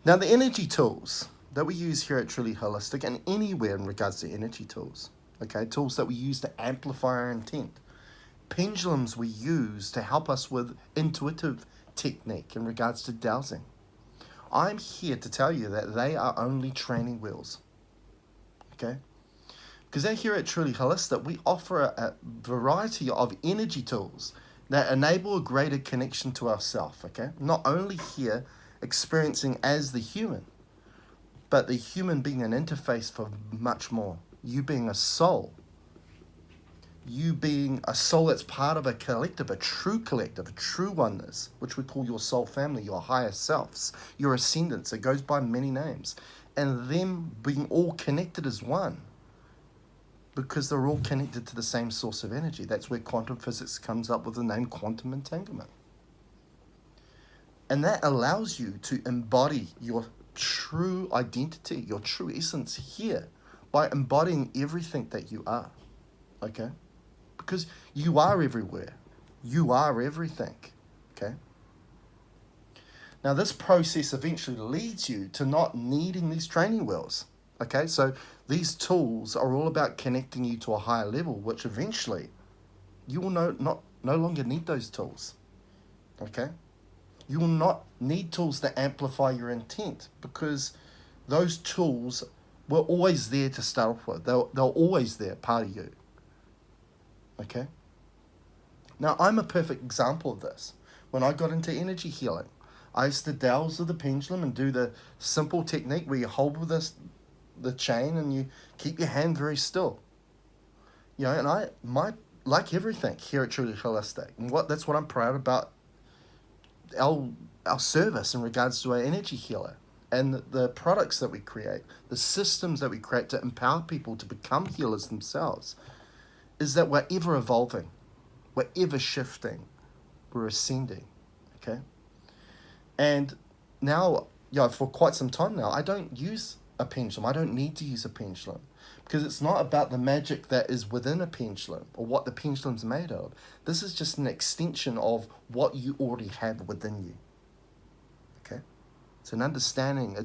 Now, the energy tools that we use here at Truly Holistic and anywhere in regards to energy tools, okay, tools that we use to amplify our intent, pendulums we use to help us with intuitive technique in regards to dowsing. I'm here to tell you that they are only training wheels, okay? Because here at Truly Holistic, we offer a variety of energy tools that enable a greater connection to ourself, okay? Not only here experiencing as the human, but the human being an interface for much more. You being a soul. You being a soul that's part of a collective, a true oneness, which we call your soul family, your higher selves, your ascendants. It goes by many names. And them being all connected as one, because they're all connected to the same source of energy. That's where quantum physics comes up with the name quantum entanglement. And that allows you to embody your true identity, your true essence here by embodying everything that you are, okay? Because you are everywhere. You are everything, okay? Now, this process eventually leads you to not needing these training wheels, okay? So these tools are all about connecting you to a higher level, which eventually you will no longer need those tools, okay? You will not need tools that amplify your intent, because those tools were always there to start off with. They're always there, part of you, okay? Now, I'm a perfect example of this. When I got into energy healing, I used to dowse with the pendulum and do the simple technique where you hold with the chain and you keep your hand very still. You know, and like everything here at Truly Holistic, and that's what I'm proud about our service in regards to our energy healer and the products that we create, the systems that we create to empower people to become healers themselves, is that we're ever evolving, we're ever shifting, we're ascending, okay? And now, for quite some time now, I don't use a pendulum. I don't need to use a pendulum, because it's not about the magic that is within a pendulum or what the pendulum's made of. This is just an extension of what you already have within you, okay? It's an understanding.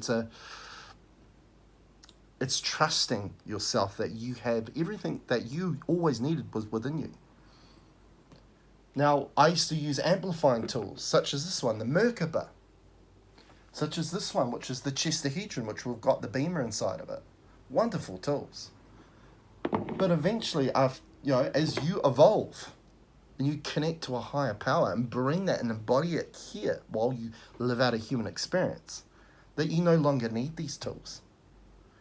It's trusting yourself that you have everything that you always needed was within you. Now, I used to use amplifying tools, such as this one, the Merkaba, such as this one, which is the Chestahedron, which we've got the beamer inside of it. Wonderful tools. But eventually, as you evolve and you connect to a higher power and bring that and embody it here while you live out a human experience, that you no longer need these tools.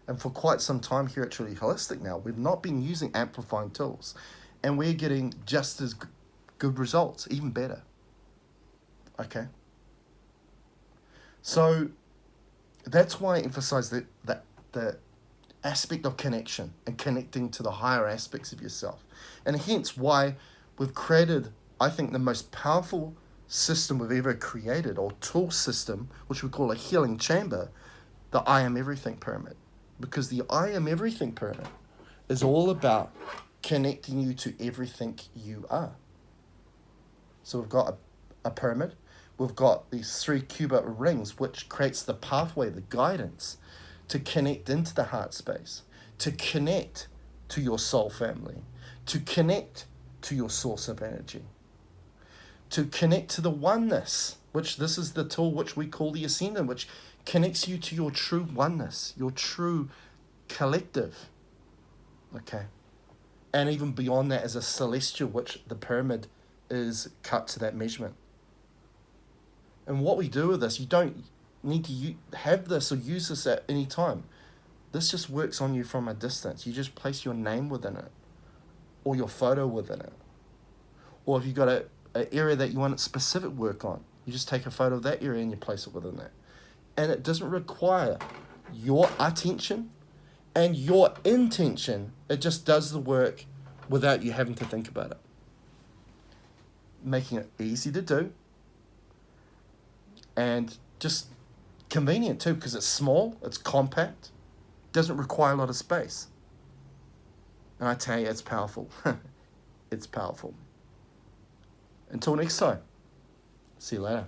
And for quite some time here at Truly Holistic now, we've not been using amplifying tools, and we're getting just as good results, even better. Okay? So that's why I emphasize the aspect of connection and connecting to the higher aspects of yourself. And hence why we've created, I think, the most powerful system we've ever created, or tool system, which we call a healing chamber, the I Am Everything Pyramid. Because the I Am Everything Pyramid is all about connecting you to everything you are. So we've got a pyramid. We've got these 3 cubit rings, which creates the pathway, the guidance to connect into the heart space, to connect to your soul family, to connect to your source of energy, to connect to the oneness, which this is the tool which we call the Ascendant, which connects you to your true oneness, your true collective, okay? And even beyond that is a celestial, which the pyramid is cut to that measurement. And what we do with this, you don't need to have this or use this at any time. This just works on you from a distance. You just place your name within it, or your photo within it. Or if you've got an area that you want specific work on, you just take a photo of that area and you place it within that. And it doesn't require your attention and your intention. It just does the work without you having to think about it. Making it easy to do and just convenient too, because it's small, it's compact, doesn't require a lot of space. And I tell you, it's powerful. It's powerful. Until next time, see you later.